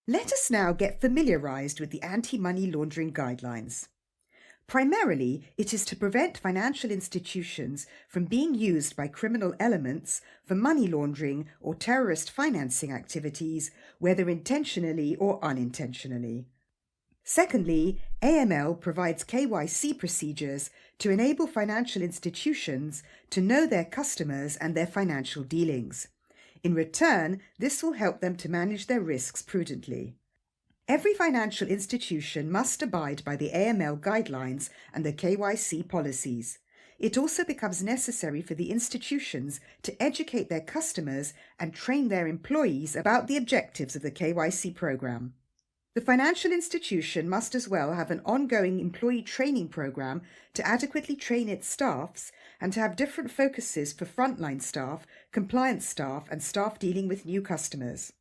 Let us now get familiarized with the anti-money laundering guidelines. Primarily, it is to prevent financial institutions from being used by criminal elements for money laundering or terrorist financing activities, whether intentionally or unintentionally. Secondly, AML provides KYC procedures to enable financial institutions to know their customers and their financial dealings. In return, this will help them to manage their risks prudently. Every financial institution must abide by the AML guidelines and the KYC policies. It also becomes necessary for the institutions to educate their customers and train their employees about the objectives of the KYC program. The financial institution must as well have an ongoing employee training program to adequately train its staffs and to have different focuses for frontline staff, compliance staff, and staff dealing with new customers.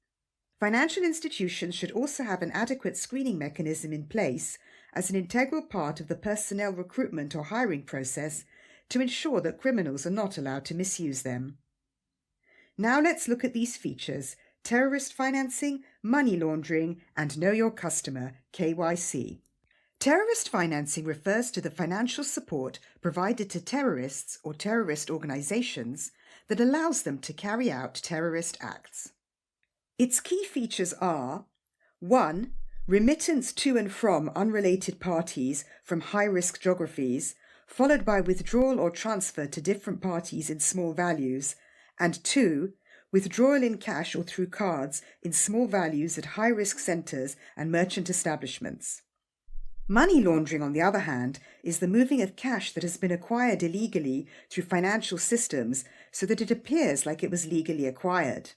Financial institutions should also have an adequate screening mechanism in place as an integral part of the personnel recruitment or hiring process to ensure that criminals are not allowed to misuse them. Now let's look at these features: terrorist financing, money laundering, and Know Your Customer, KYC. Terrorist financing refers to the financial support provided to terrorists or terrorist organizations that allows them to carry out terrorist acts. Its key features are: 1. Remittance to and from unrelated parties from high-risk geographies, followed by withdrawal or transfer to different parties in small values, and 2. Withdrawal in cash or through cards in small values at high-risk centres and merchant establishments. Money laundering, on the other hand, is the moving of cash that has been acquired illegally through financial systems so that it appears like it was legally acquired.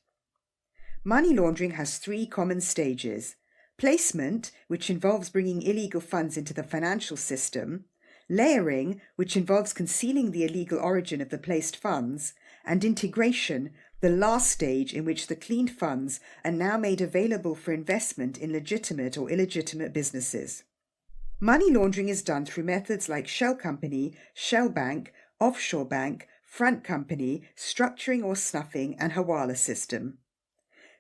Money laundering has 3 common stages: placement, which involves bringing illegal funds into the financial system; layering, which involves concealing the illegal origin of the placed funds; and integration, the last stage in which the cleaned funds are now made available for investment in legitimate or illegitimate businesses. Money laundering is done through methods like shell company, shell bank, offshore bank, front company, structuring or snuffing, and hawala system.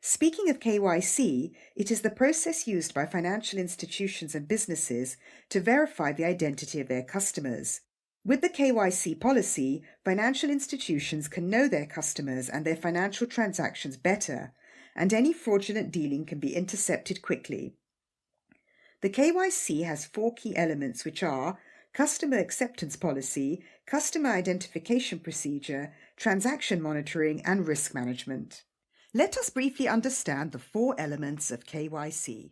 Speaking of KYC, it is the process used by financial institutions and businesses to verify the identity of their customers. With the KYC policy, financial institutions can know their customers and their financial transactions better, and any fraudulent dealing can be intercepted quickly. The KYC has 4 key elements, which are customer acceptance policy, customer identification procedure, transaction monitoring, and risk management. Let us briefly understand the 4 elements of KYC.